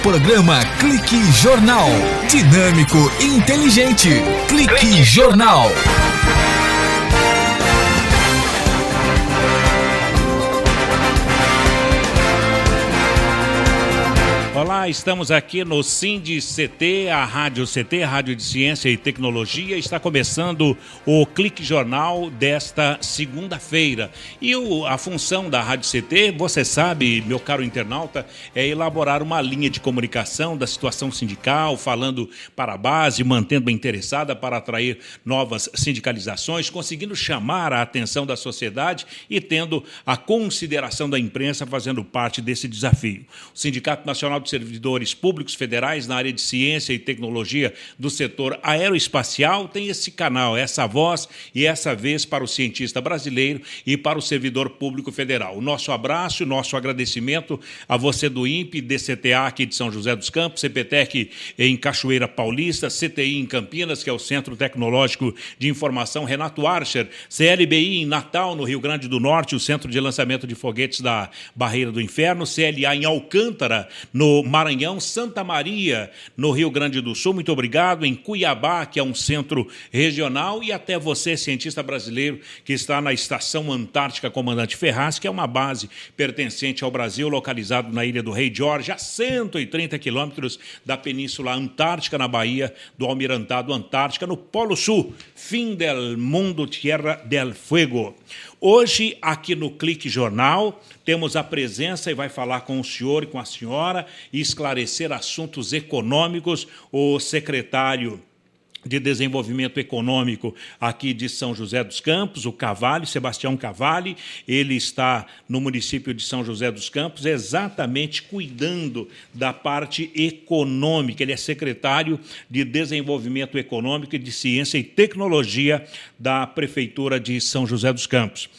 Programa Clique Jornal. Dinâmico e inteligente. Clique Jornal. Olá, estamos aqui no SINDI-CT, a Rádio CT, Rádio de Ciência e Tecnologia. Está começando o Clique Jornal desta segunda-feira. E a função da Rádio CT, você sabe, meu caro internauta, é elaborar uma linha de comunicação da situação sindical, falando para a base, mantendo a interessada para atrair novas sindicalizações, conseguindo chamar a atenção da sociedade e tendo a consideração da imprensa fazendo parte desse desafio. O Sindicato Nacional de Servidores Públicos Federais na área de ciência e tecnologia do setor aeroespacial tem esse canal, essa voz e essa vez para o cientista brasileiro e para o servidor público federal. O nosso abraço, o nosso agradecimento a você do INPE, DCTA aqui de São José dos Campos, CPTEC em Cachoeira Paulista, CTI em Campinas, que é o Centro Tecnológico de Informação Renato Archer, CLBI em Natal, no Rio Grande do Norte, o Centro de Lançamento de Foguetes da Barreira do Inferno, CLA em Alcântara, no Maranhão, Santa Maria, no Rio Grande do Sul, muito obrigado, em Cuiabá, que é um centro regional, e até você, cientista brasileiro, que está na Estação Antártica Comandante Ferraz, que é uma base pertencente ao Brasil, localizado na Ilha do Rei Jorge, a 130 quilômetros da Península Antártica, na Baía do Almirantado Antártica, no Polo Sul, fim del mundo, tierra del fuego. Hoje, aqui no Clique Jornal, temos a presença e vai falar com o senhor e com a senhora e esclarecer assuntos econômicos, o secretário de Desenvolvimento Econômico aqui de São José dos Campos, o Cavalli, Sebastião Cavalli. Ele está no município de São José dos Campos exatamente cuidando da parte econômica. Ele é secretário de Desenvolvimento Econômico e de Ciência e Tecnologia da Prefeitura de São José dos Campos.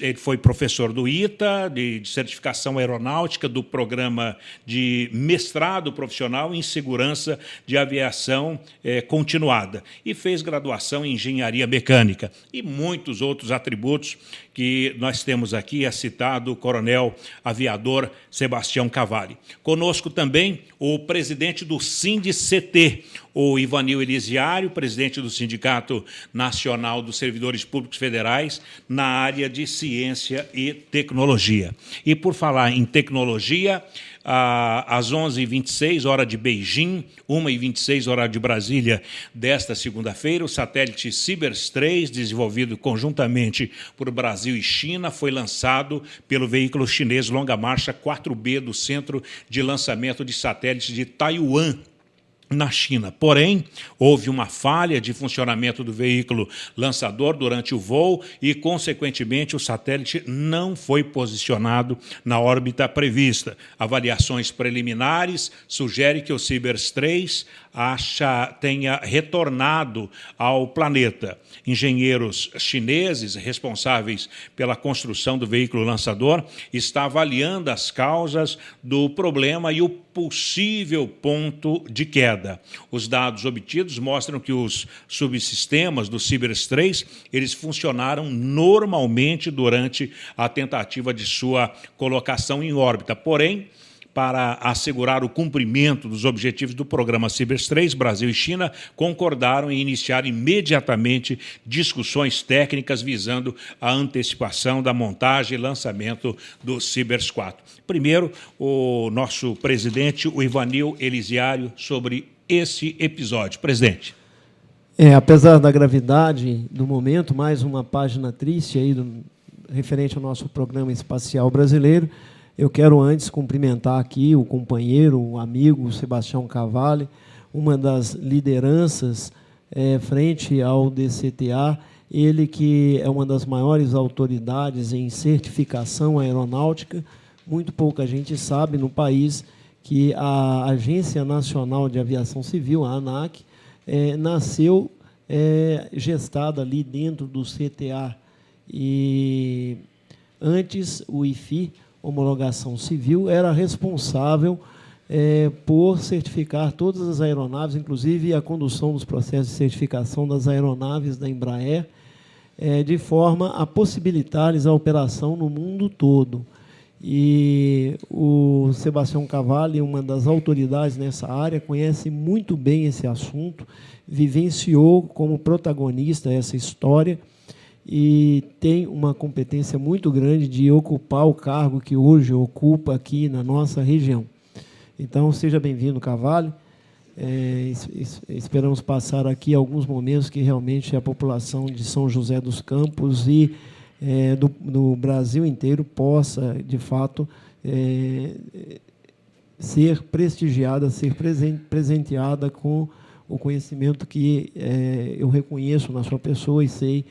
Ele foi professor do ITA, de certificação aeronáutica, do programa de mestrado profissional em segurança de aviação continuada e fez graduação em engenharia mecânica e muitos outros atributos que nós temos aqui, é citado o coronel aviador Sebastião Cavalli. Conosco também o presidente do SINDI-CT, o Ivanil Elisiário, presidente do Sindicato Nacional dos Servidores Públicos Federais, na área de ciência e tecnologia. E por falar em tecnologia, às 11h26, hora de Beijing, 1h26, hora de Brasília, desta segunda-feira, o satélite Sibers 3, desenvolvido conjuntamente por Brasil e China, foi lançado pelo veículo chinês Longa Marcha 4B do Centro de Lançamento de Satélites de Taiwan, na China. Porém, houve uma falha de funcionamento do veículo lançador durante o voo e, consequentemente, o satélite não foi posicionado na órbita prevista. Avaliações preliminares sugerem que o Sibers 3 tenha retornado ao planeta. Engenheiros chineses responsáveis pela construção do veículo lançador estão avaliando as causas do problema e o possível ponto de queda. Os dados obtidos mostram que os subsistemas do Sibers 3 eles funcionaram normalmente durante a tentativa de sua colocação em órbita. Porém, para assegurar o cumprimento dos objetivos do programa Sibers 3, Brasil e China concordaram em iniciar imediatamente discussões técnicas visando a antecipação da montagem e lançamento do Sibers 4. Primeiro, o nosso presidente, o Ivanil Elisiário, sobre esse episódio. Presidente. Apesar da gravidade do momento, mais uma página triste aí referente ao nosso programa espacial brasileiro. Eu quero antes cumprimentar aqui o companheiro, o amigo Sebastião Cavalli, uma das lideranças frente ao DCTA, ele que é uma das maiores autoridades em certificação aeronáutica. Muito pouca gente sabe no país que a Agência Nacional de Aviação Civil, a ANAC, nasceu gestada ali dentro do CTA. E antes o IFI, Homologação Civil, era responsável por certificar todas as aeronaves, inclusive a condução dos processos de certificação das aeronaves da Embraer, de forma a possibilitar-lhes a operação no mundo todo. E o Sebastião Cavalli, uma das autoridades nessa área, conhece muito bem esse assunto, vivenciou como protagonista essa história e tem uma competência muito grande de ocupar o cargo que hoje ocupa aqui na nossa região. Então, seja bem-vindo, Cavalli. Esperamos passar aqui alguns momentos que realmente a população de São José dos Campos e do Brasil inteiro possa, de fato, ser prestigiada, ser presenteada com o conhecimento que eu reconheço na sua pessoa e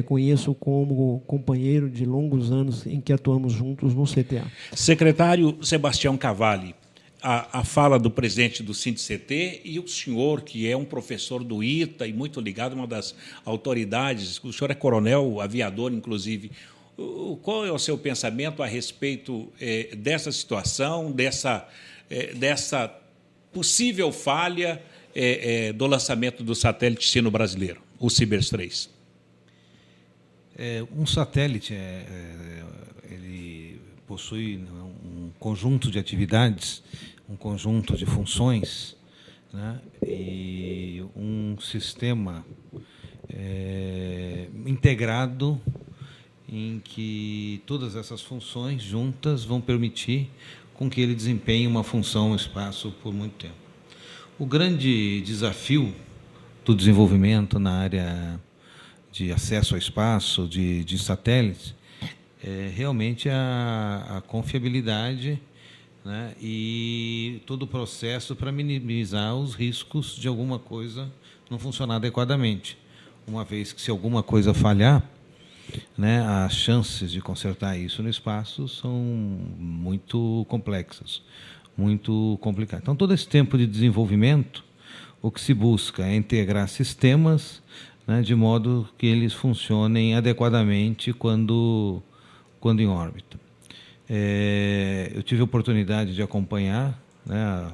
conheço como companheiro de longos anos em que atuamos juntos no CTA. Secretário Sebastião Cavalli, a fala do presidente do SINDICT e o senhor, que é um professor do ITA e muito ligado a uma das autoridades, o senhor é coronel, aviador, inclusive. Qual é o seu pensamento a respeito dessa situação, dessa possível falha do lançamento do satélite sino-brasileiro, o Cibers 3? Um satélite ele possui um conjunto de atividades, um conjunto de funções, né, e um sistema integrado em que todas essas funções juntas vão permitir com que ele desempenhe uma função no espaço por muito tempo. O grande desafio do desenvolvimento na área de acesso ao espaço, de satélites, é realmente a confiabilidade, né, e todo o processo para minimizar os riscos de alguma coisa não funcionar adequadamente. Uma vez que, se alguma coisa falhar, né, as chances de consertar isso no espaço são muito complexas, muito complicadas. Então, todo esse tempo de desenvolvimento, o que se busca é integrar sistemas, né, de modo que eles funcionem adequadamente quando em órbita. Eu tive a oportunidade de acompanhar, né,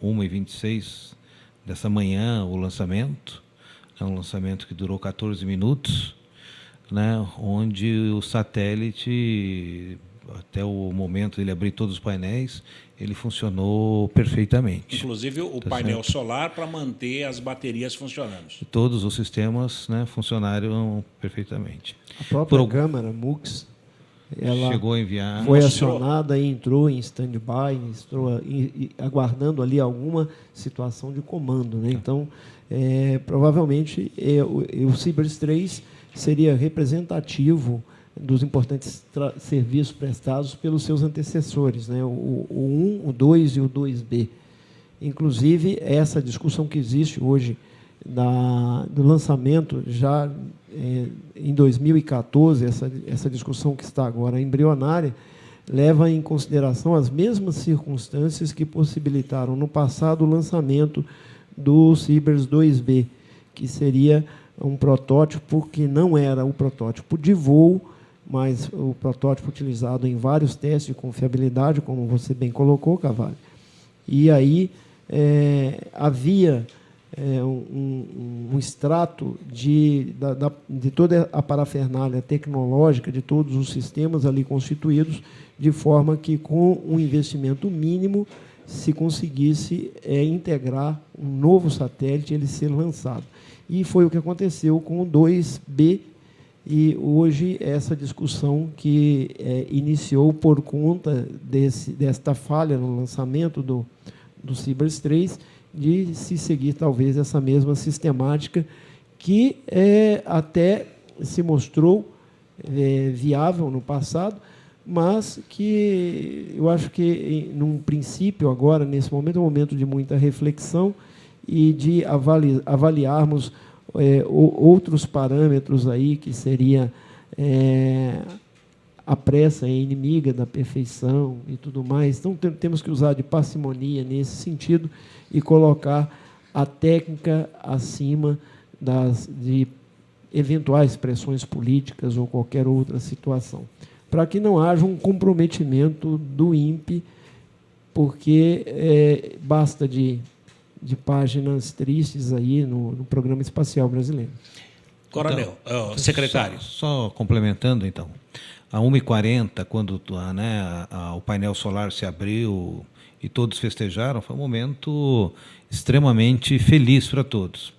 1h26 dessa manhã, o lançamento. É um lançamento que durou 14 minutos, né, onde o satélite, até o momento dele abrir todos os painéis, ele funcionou perfeitamente. Inclusive o painel solar para manter as baterias funcionando. Todos os sistemas, né, funcionaram perfeitamente. A própria câmara MUX, ela chegou a enviar, foi acionada e entrou em stand-by, aguardando ali alguma situação de comando, né? Então, provavelmente, o Cibers 3 seria representativo dos importantes serviços prestados pelos seus antecessores, né? O 1, o 2 e o 2B. Inclusive, essa discussão que existe hoje do lançamento, já em 2014, essa discussão que está agora embrionária, leva em consideração as mesmas circunstâncias que possibilitaram no passado o lançamento do Cibers 2B, que seria um protótipo que não era um protótipo de voo, mas o protótipo utilizado em vários testes de confiabilidade, como você bem colocou, Cavalli. E aí havia um extrato de toda a parafernália tecnológica, de todos os sistemas ali constituídos, de forma que, com um investimento mínimo, se conseguisse integrar um novo satélite, ele ser lançado. E foi o que aconteceu com o 2B, e hoje essa discussão que iniciou por conta desta falha no lançamento do Cibers 3, de se seguir talvez essa mesma sistemática que até se mostrou viável no passado, mas que eu acho que, num princípio, agora, nesse momento, é um momento de muita reflexão e de avaliarmos outros parâmetros aí, que seria a pressa é inimiga da perfeição e tudo mais. Então, temos que usar de parcimonia nesse sentido e colocar a técnica acima de eventuais pressões políticas ou qualquer outra situação, para que não haja um comprometimento do INPE, porque basta de páginas tristes aí no Programa Espacial Brasileiro. Coronel, secretário. Só complementando, então. a 1h40, quando o painel solar se abriu e todos festejaram, foi um momento extremamente feliz para todos.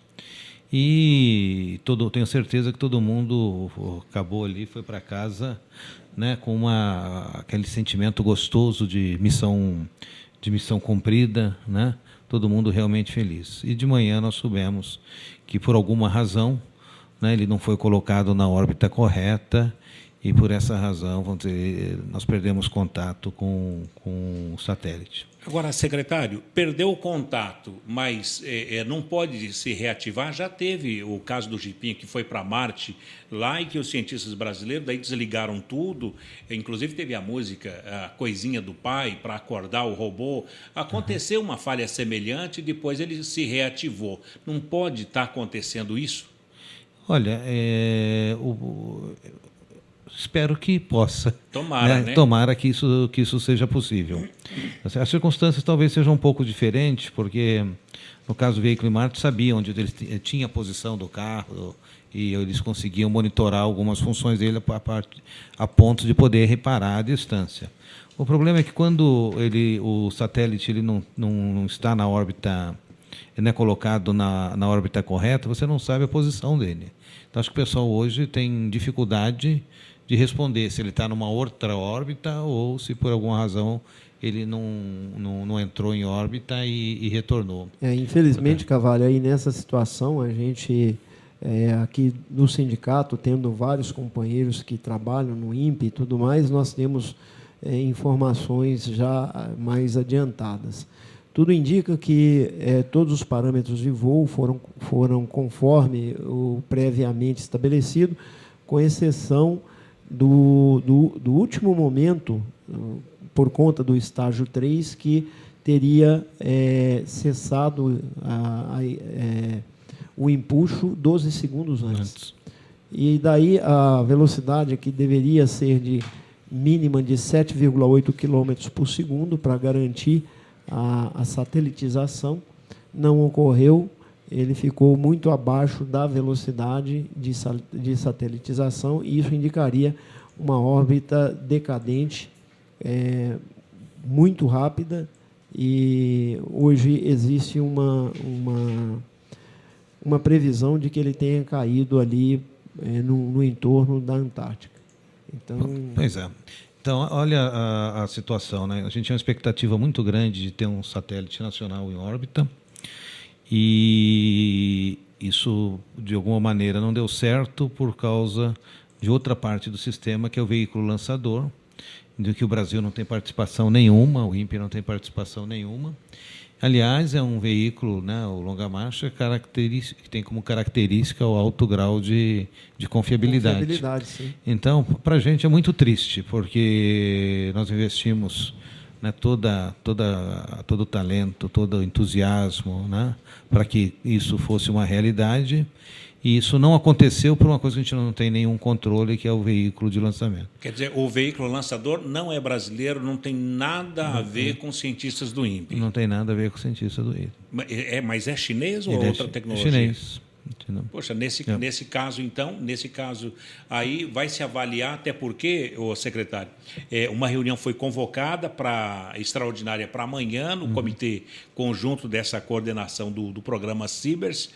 E tenho certeza que todo mundo acabou ali, foi para casa, né, com aquele sentimento gostoso de missão cumprida, né? Todo mundo realmente feliz. E de manhã nós soubemos que, por alguma razão, né, ele não foi colocado na órbita correta, e por essa razão, vamos dizer, nós perdemos contato com o satélite. Agora, secretário, perdeu o contato, mas não pode se reativar? Já teve o caso do Jipinho, que foi para Marte, lá, e que os cientistas brasileiros daí desligaram tudo, inclusive teve a música, a coisinha do pai, para acordar o robô. Aconteceu uma falha semelhante e depois ele se reativou. Não pode estar acontecendo isso? Olha, espero que possa. Tomara, né? Tomara que isso seja possível. As circunstâncias talvez sejam um pouco diferentes, porque no caso do veículo em Marte sabia onde ele tinha a posição do carro e eles conseguiam monitorar algumas funções dele a ponto de poder reparar a distância. O problema é que quando o satélite ele não está na órbita, ele não é colocado na órbita correta, você não sabe a posição dele. Então acho que o pessoal hoje tem dificuldade de responder se ele está numa outra órbita ou se por alguma razão ele não entrou em órbita e retornou. Infelizmente, Cavalho, aí nessa situação a gente aqui no sindicato, tendo vários companheiros que trabalham no INPE e tudo mais, nós temos informações já mais adiantadas. Tudo indica que todos os parâmetros de voo foram conforme o previamente estabelecido, com exceção do último momento, por conta do estágio 3, que teria cessado o empuxo 12 segundos antes. E daí a velocidade que deveria ser de mínima de 7,8 km por segundo para garantir a satelitização, não ocorreu. Ele ficou muito abaixo da velocidade de satelitização, e isso indicaria uma órbita decadente muito rápida, e hoje existe uma previsão de que ele tenha caído ali no entorno da Antártica. Então, pois é. Então, olha a situação, né? A gente tinha uma expectativa muito grande de ter um satélite nacional em órbita, e isso, de alguma maneira, não deu certo por causa de outra parte do sistema, que é o veículo lançador, de que o Brasil não tem participação nenhuma, o INPE não tem participação nenhuma. Aliás, é um veículo, né, o longa marcha, que tem como característica o alto grau de confiabilidade. Sim. Então, para a gente é muito triste, porque nós investimos, né, todo o talento, todo o entusiasmo, né, para que isso fosse uma realidade, e isso não aconteceu por uma coisa que a gente não tem nenhum controle, que é o veículo de lançamento. Quer dizer, o veículo lançador não é brasileiro, não tem nada a ver com cientistas do INPE. Não tem nada a ver com cientistas do INPE. Mas é chinês ou outra tecnologia? Chinês. Poxa, nesse caso, então, aí vai se avaliar, até porque, secretário, uma reunião foi convocada extraordinária para amanhã, no comitê conjunto dessa coordenação do programa Cibers,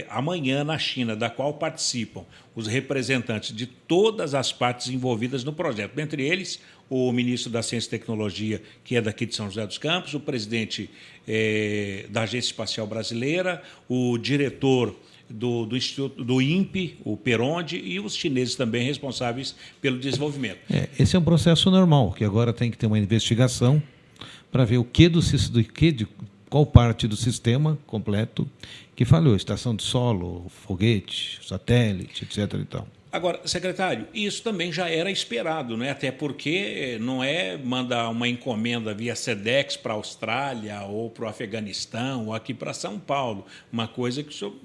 amanhã na China, da qual participam os representantes de todas as partes envolvidas no projeto, dentre eles o ministro da Ciência e Tecnologia, que é daqui de São José dos Campos, o presidente da Agência Espacial Brasileira, o diretor do Instituto do INPE, o Peronde, e os chineses também responsáveis pelo desenvolvimento. Esse é um processo normal, que agora tem que ter uma investigação para ver qual parte do sistema completo que falhou, estação de solo, foguete, satélite, etc. e tal. Agora, secretário, isso também já era esperado, né? Até porque não é mandar uma encomenda via SEDEX para a Austrália ou para o Afeganistão ou aqui para São Paulo, uma coisa que o senhor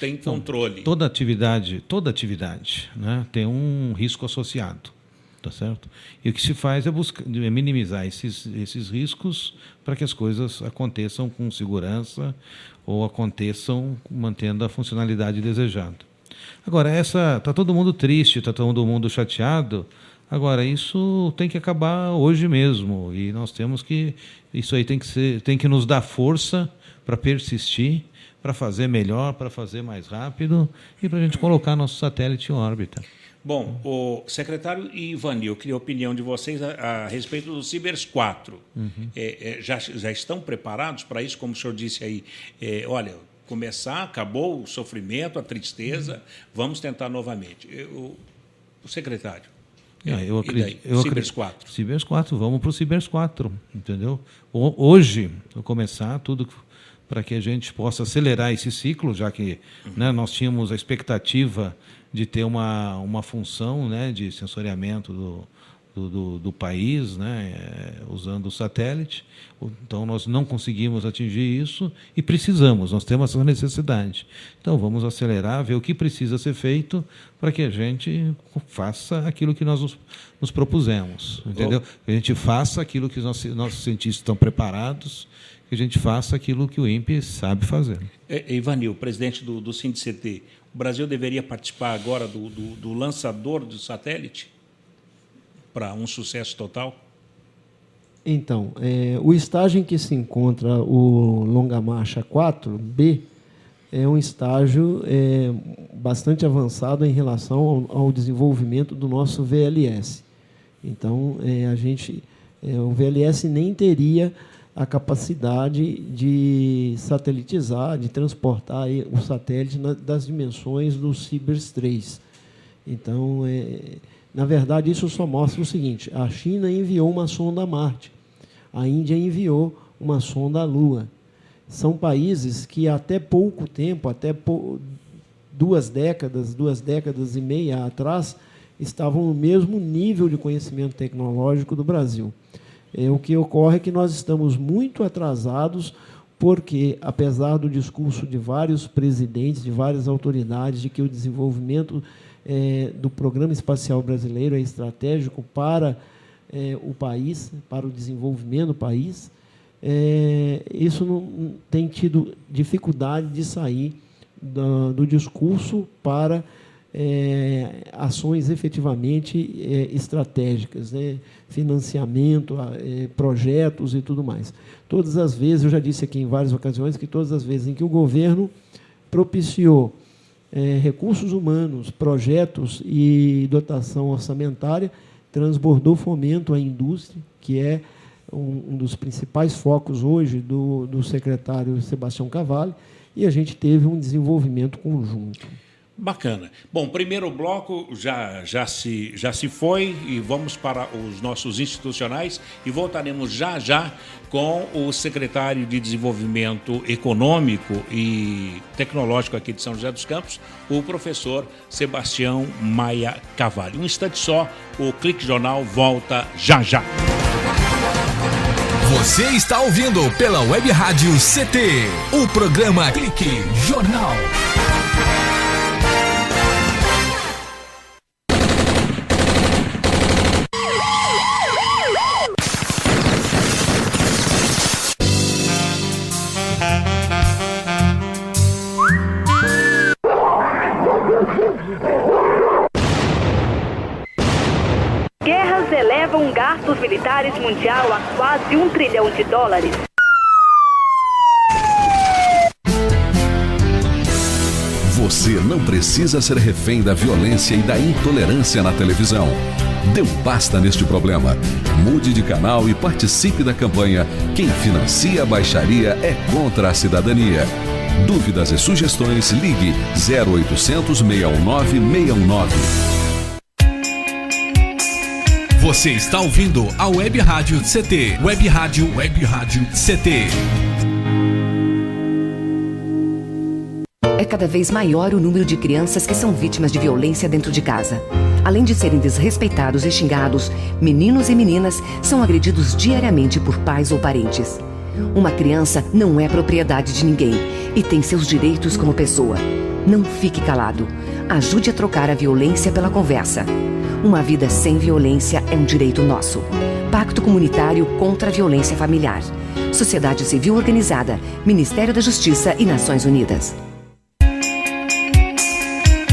tem controle. Toda atividade, né, tem um risco associado, tá certo? E o que se faz é minimizar esses riscos para que as coisas aconteçam com segurança ou aconteçam mantendo a funcionalidade desejada. Agora, está todo mundo triste, está todo mundo chateado, Agora, isso tem que acabar hoje mesmo, e nós temos que... Isso aí tem que nos dar força para persistir, para fazer melhor, para fazer mais rápido e para a gente colocar nosso satélite em órbita. Bom, o secretário Ivanil, eu queria a opinião de vocês a respeito do Cibers 4. Já estão preparados para isso? Como o senhor disse aí, olha, acabou o sofrimento, a tristeza, vamos tentar novamente. O secretário. Eu acredito. Cibers 4. Cibers 4, vamos para o Cibers 4, entendeu? Hoje, vou começar tudo para que a gente possa acelerar esse ciclo, já que né, nós tínhamos a expectativa de ter uma função, né, de sensoriamento do país, né, usando o satélite. Então, nós não conseguimos atingir isso e nós temos essa necessidade. Então, vamos acelerar, ver o que precisa ser feito para que a gente faça aquilo que nós nos propusemos, entendeu? Que a gente faça aquilo que os nossos cientistas estão preparados, que a gente faça aquilo que o INPE sabe fazer. Ivanil, presidente do SINDCT, o Brasil deveria participar agora do lançador do satélite para um sucesso total? Então, o estágio em que se encontra o Longa Marcha 4B é um estágio bastante avançado em relação ao desenvolvimento do nosso VLS. Então, o VLS nem teria a capacidade de satelitizar, de transportar o satélite das dimensões do Cibers 3. Então, na verdade, isso só mostra o seguinte: a China enviou uma sonda a Marte, a Índia enviou uma sonda à Lua. São países que até pouco tempo, duas décadas e meia atrás, estavam no mesmo nível de conhecimento tecnológico do Brasil. O que ocorre é que nós estamos muito atrasados, porque, apesar do discurso de vários presidentes, de várias autoridades, de que o desenvolvimento do Programa Espacial Brasileiro é estratégico para o país, para o desenvolvimento do país, isso não tem tido dificuldade de sair do discurso para ações efetivamente estratégicas, né? Financiamento, projetos e tudo mais. Todas as vezes, eu já disse aqui em várias ocasiões, que todas as vezes em que o governo propiciou recursos humanos, projetos e dotação orçamentária, transbordou fomento à indústria, que é um dos principais focos hoje do secretário Sebastião Cavalli, e a gente teve um desenvolvimento conjunto. Bacana. Bom, primeiro bloco já se foi e vamos para os nossos institucionais e voltaremos já com o secretário de Desenvolvimento Econômico e Tecnológico aqui de São José dos Campos, o professor Sebastião Maia Cavalli. Um instante só, o Clique Jornal volta já. Você está ouvindo pela Web Rádio CT, o programa Clique Jornal. Guerras elevam gastos militares mundial a quase $1 trilhão. Você não precisa ser refém da violência e da intolerância na televisão. Dê um basta neste problema. Mude de canal e participe da campanha Quem financia a baixaria é contra a cidadania. Dúvidas e sugestões, ligue 0800 619 619. Você está ouvindo a Web Rádio CT. Web Rádio CT. É cada vez maior o número de crianças que são vítimas de violência dentro de casa. Além de serem desrespeitados e xingados, meninos e meninas são agredidos diariamente por pais ou parentes. Uma criança não é propriedade de ninguém e tem seus direitos como pessoa. Não fique calado. Ajude a trocar a violência pela conversa. Uma vida sem violência é um direito nosso. Pacto Comunitário contra a Violência Familiar. Sociedade Civil Organizada, Ministério da Justiça e Nações Unidas.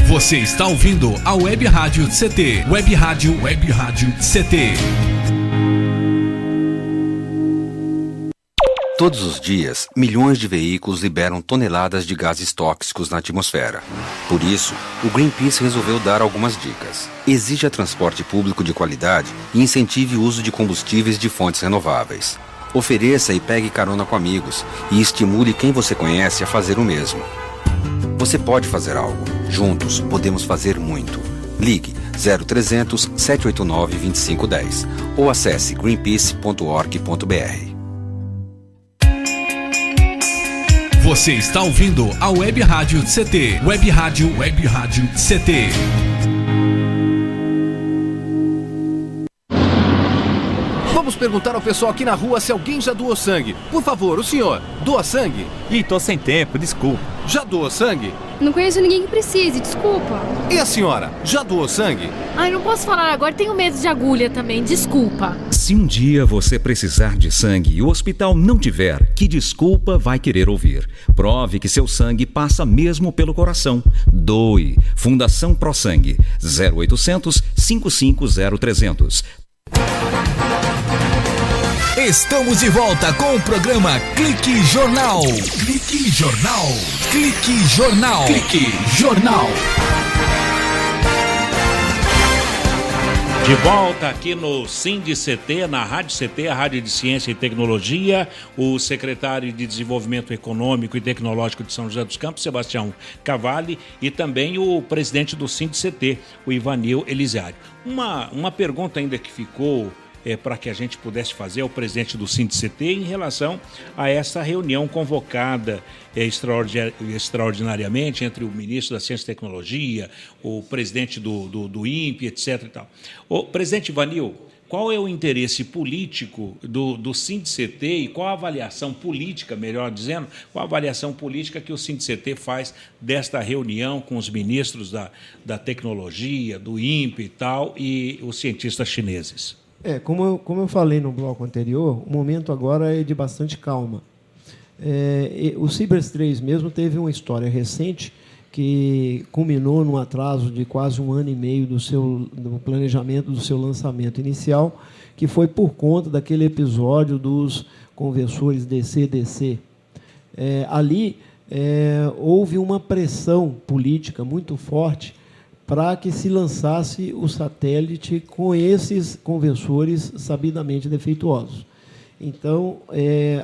Você está ouvindo a Web Rádio CT. Web Rádio CT. Todos os dias, milhões de veículos liberam toneladas de gases tóxicos na atmosfera. Por isso, o Greenpeace resolveu dar algumas dicas. Exija transporte público de qualidade e incentive o uso de combustíveis de fontes renováveis. Ofereça e pegue carona com amigos e estimule quem você conhece a fazer o mesmo. Você pode fazer algo. Juntos, podemos fazer muito. Ligue 0300 789 2510 ou acesse greenpeace.org.br. Você está ouvindo a Web Rádio CT. Web Rádio CT. Vamos perguntar ao pessoal aqui na rua se alguém já doou sangue. Por favor, o senhor, doa sangue? Ih, tô sem tempo, desculpa. Já doou sangue? Não conheço ninguém que precise, desculpa. E a senhora, já doou sangue? Ai, não posso falar agora, tenho medo de agulha também, desculpa. Se um dia você precisar de sangue e o hospital não tiver, que desculpa vai querer ouvir? Prove que seu sangue passa mesmo pelo coração. Doe. Fundação Pro Sangue. 0800 550 300. Estamos de volta com o programa Clique Jornal. Clique Jornal. Clique Jornal. Clique Jornal. De volta aqui no SINDI-CT, na Rádio CT, a Rádio de Ciência e Tecnologia, o secretário de Desenvolvimento Econômico e Tecnológico de São José dos Campos, Sebastião Cavalli, e também o presidente do SINDI-CT, o Ivanil Elisiário. Uma pergunta ainda que ficou para que a gente pudesse fazer ao presidente do SINDI-CT em relação a essa reunião convocada extraordinariamente entre o ministro da Ciência e Tecnologia, o presidente do INPE, etc. E tal. O presidente Ivanil, qual é o interesse político do SINDI-CT e qual a avaliação política, melhor dizendo, qual a avaliação política que o SINDI-CT faz desta reunião com os ministros da tecnologia, do INPE e tal, e os cientistas chineses? Como eu falei no bloco anterior, o momento agora é de bastante calma. O Cibers 3 mesmo teve uma história recente que culminou num atraso de quase 1 ano e meio do planejamento do seu lançamento inicial, que foi por conta daquele episódio dos conversores DC-DC. Ali houve uma pressão política muito forte para que se lançasse o satélite com esses conversores sabidamente defeituosos. Então,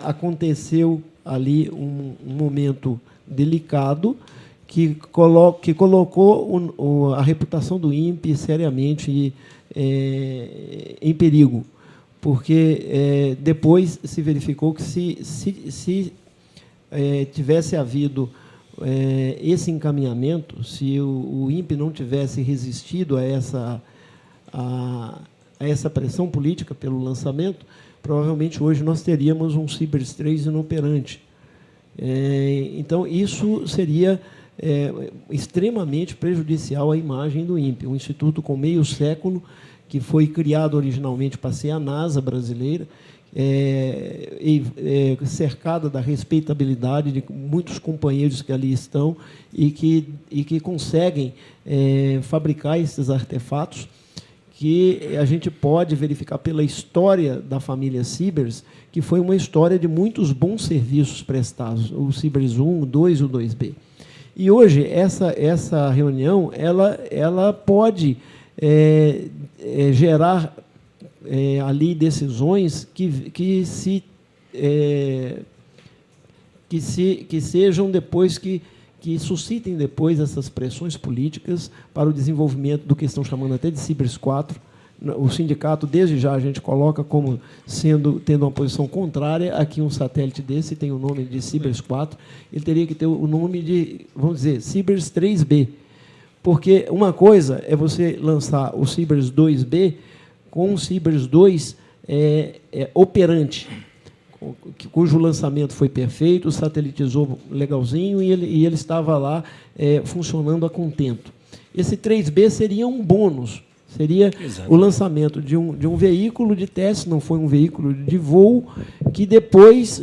aconteceu ali um momento delicado que colocou a reputação do INPE seriamente em perigo, porque depois se verificou que se tivesse havido esse encaminhamento, se o INPE não tivesse resistido a essa pressão política pelo lançamento, provavelmente hoje nós teríamos um Cibers 3 inoperante. Então, isso seria extremamente prejudicial à imagem do INPE, um instituto com meio século, que foi criado originalmente para ser a NASA brasileira, cercada da respeitabilidade de muitos companheiros que ali estão e que conseguem fabricar esses artefatos, que a gente pode verificar pela história da família Cibers, que foi uma história de muitos bons serviços prestados, o Cibers 1, o 2 e o 2B. E hoje, essa reunião ela pode gerar ali decisões que sejam depois que suscitem depois essas pressões políticas para o desenvolvimento do que estão chamando até de Cibers 4. O sindicato, desde já, a gente coloca como tendo uma posição contrária a que um satélite desse tem o nome de Cibers 4, ele teria que ter o nome de, vamos dizer, Cibers 3B. Porque uma coisa é você lançar o Cibers 2B com o Cibers 2 operante, cujo lançamento foi perfeito, satelitizou legalzinho e ele estava lá funcionando a contento. Esse 3B seria um bônus, seria o lançamento de um veículo de teste, não foi um veículo de voo, que depois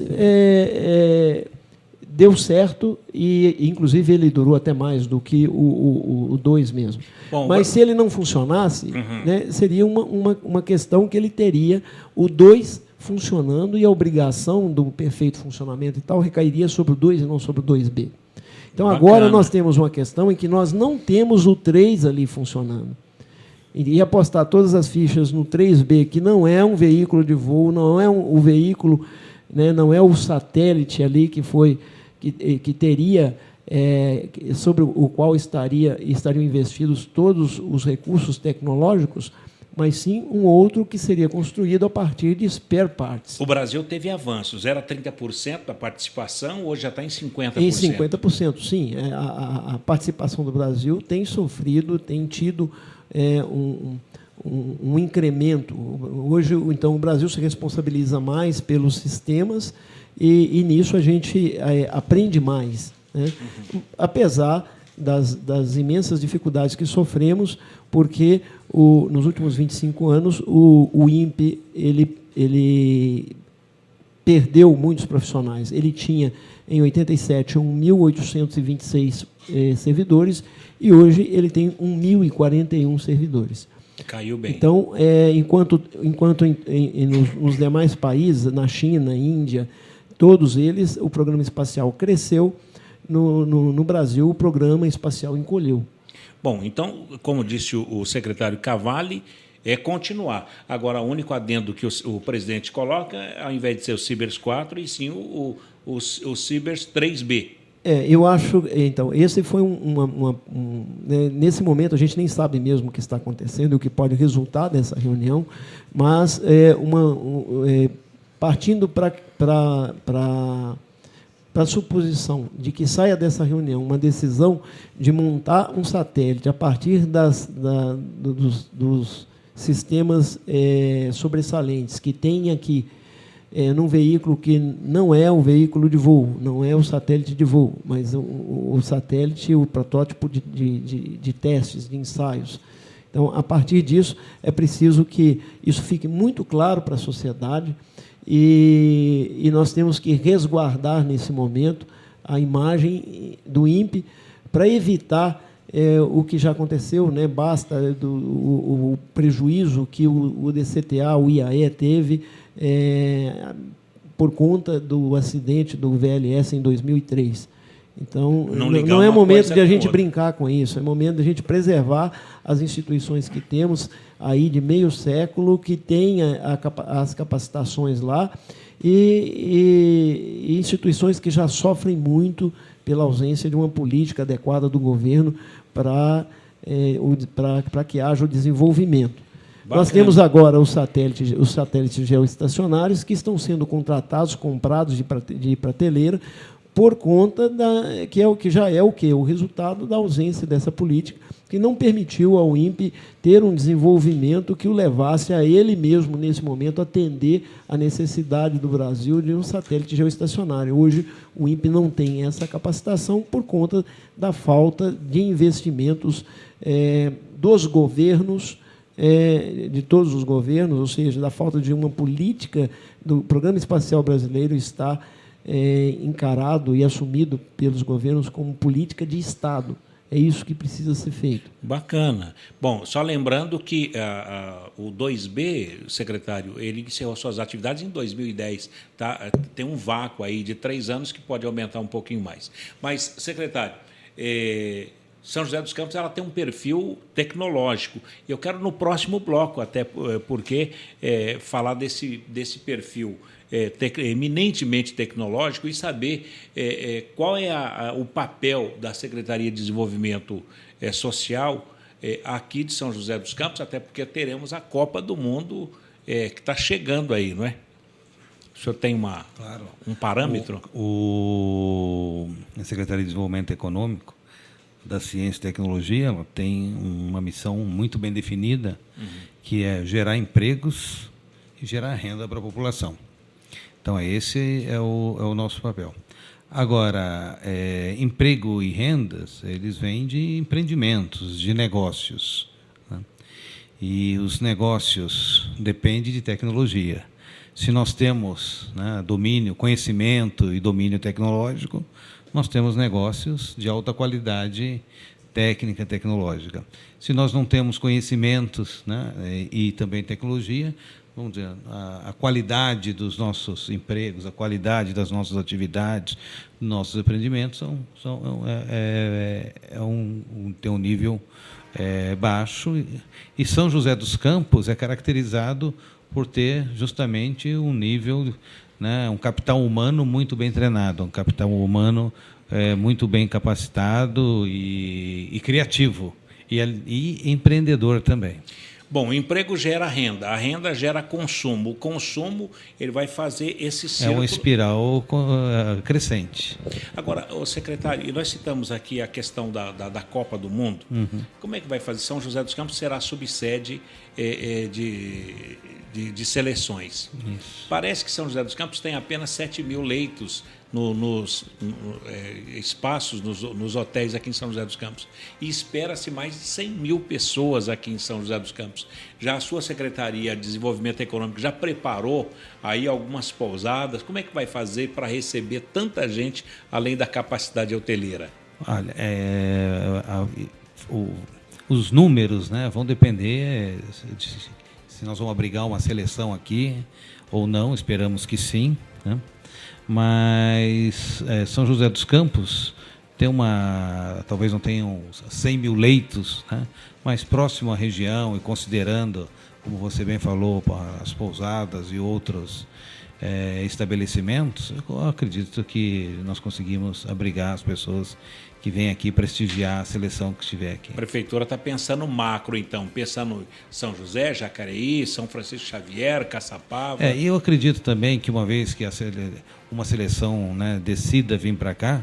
deu certo e, inclusive, ele durou até mais do que o 2 mesmo. Bom, mas se ele não funcionasse, né, seria uma questão que ele teria o 2 funcionando e a obrigação do perfeito funcionamento e tal recairia sobre o 2 e não sobre o 2B. Então, agora nós temos uma questão em que nós não temos o 3 ali funcionando. E apostar todas as fichas no 3B, que não é um veículo de voo, não é o veículo, né, não é o satélite ali que teria, sobre o qual estariam investidos todos os recursos tecnológicos, mas sim um outro que seria construído a partir de spare parts. O Brasil teve avanços, era 30% da participação, hoje já está em 50%. Em 50%, sim. A participação do Brasil tem sofrido, tem tido um incremento. Hoje, então, o Brasil se responsabiliza mais pelos sistemas e nisso a gente aprende mais, né? Apesar das imensas dificuldades que sofremos, porque nos últimos 25 anos o INPE ele perdeu muitos profissionais. Ele tinha, em 87, 1.826 servidores e hoje ele tem 1.041 servidores. Caiu bem. Então, enquanto nos demais países, na China, Índia, todos eles, o programa espacial cresceu. No Brasil, o programa espacial encolheu. Bom, então, como disse o secretário Cavalli, é continuar. Agora, o único adendo que o presidente coloca, ao invés de ser o Cibers 4, e sim o Cibers 3B. Eu acho, então, esse foi nesse momento a gente nem sabe mesmo o que está acontecendo, o que pode resultar dessa reunião, mas partindo para a suposição de que saia dessa reunião uma decisão de montar um satélite a partir dos sistemas sobressalentes que tem aqui num veículo que não é o veículo de voo, não é o satélite de voo, mas o satélite, o protótipo de testes, de ensaios. Então, a partir disso, é preciso que isso fique muito claro para a sociedade e nós temos que resguardar, nesse momento, a imagem do INPE para evitar o que já aconteceu, né? Basta o prejuízo que o DCTA, o IAE, teve por conta do acidente do VLS em 2003. Então, não é momento de a gente brincar com isso, é momento de a gente preservar as instituições que temos aí de meio século, que têm as capacitações lá, e instituições que já sofrem muito pela ausência de uma política adequada do governo para que haja o desenvolvimento. Bacana. Nós temos agora os satélites geoestacionários que estão sendo contratados, comprados de prateleira, por conta que já é o resultado da ausência dessa política, que não permitiu ao INPE ter um desenvolvimento que o levasse a ele mesmo, nesse momento, atender a necessidade do Brasil de um satélite geoestacionário. Hoje, o INPE não tem essa capacitação por conta da falta de investimentos dos governos, de todos os governos, ou seja, da falta de uma política do Programa Espacial Brasileiro estar encarado e assumido pelos governos como política de Estado. É isso que precisa ser feito. Bacana. Bom, só lembrando que o 2B, secretário, ele encerrou suas atividades em 2010. Tá? Tem um vácuo aí de 3 anos que pode aumentar um pouquinho mais. Mas, secretário, São José dos Campos ela tem um perfil tecnológico. Eu quero, no próximo bloco, até porque, falar desse perfil eminentemente tecnológico e saber qual é o papel da Secretaria de Desenvolvimento Social aqui de São José dos Campos, até porque teremos a Copa do Mundo que está chegando aí, não é? O senhor tem um parâmetro? A Secretaria de Desenvolvimento Econômico da Ciência e Tecnologia, ela tem uma missão muito bem definida, que é gerar empregos e gerar renda para a população. Então, esse é o nosso papel. Agora, emprego e rendas, eles vêm de empreendimentos, de negócios, né? E os negócios dependem de tecnologia. Se nós temos, né, domínio, conhecimento e domínio tecnológico, nós temos negócios de alta qualidade técnica e tecnológica. Se nós não temos conhecimentos, né, e também tecnologia, vamos dizer, a qualidade dos nossos empregos, a qualidade das nossas atividades, nossos empreendimentos tem um nível baixo. E São José dos Campos é caracterizado por ter justamente um nível, né, um capital humano muito bem treinado, um capital humano muito bem capacitado e criativo, e empreendedor também. Bom, o emprego gera renda, a renda gera consumo. O consumo ele vai fazer esse círculo. É uma espiral crescente. Agora, secretário, e nós citamos aqui a questão da Copa do Mundo. Uhum. Como é que vai fazer? São José dos Campos será subsede de seleções. Isso. Parece que São José dos Campos tem apenas 7 mil leitos nos espaços, nos hotéis aqui em São José dos Campos. E espera-se mais de 100 mil pessoas aqui em São José dos Campos. Já a sua Secretaria de Desenvolvimento Econômico já preparou aí algumas pousadas? Como é que vai fazer para receber tanta gente, além da capacidade hoteleira? Olha, os números, né, vão depender se nós vamos abrigar uma seleção aqui ou não, esperamos que sim, né? Mas São José dos Campos tem talvez não tenham 100 mil leitos, né? Mas próximo à região e considerando, como você bem falou, as pousadas e outros estabelecimentos, eu acredito que nós conseguimos abrigar as pessoas que vêm aqui prestigiar a seleção que estiver aqui. A Prefeitura está pensando macro, então, pensando em São José, Jacareí, São Francisco Xavier, Caçapava. E eu acredito também que uma vez que uma seleção, né, decida vir para cá,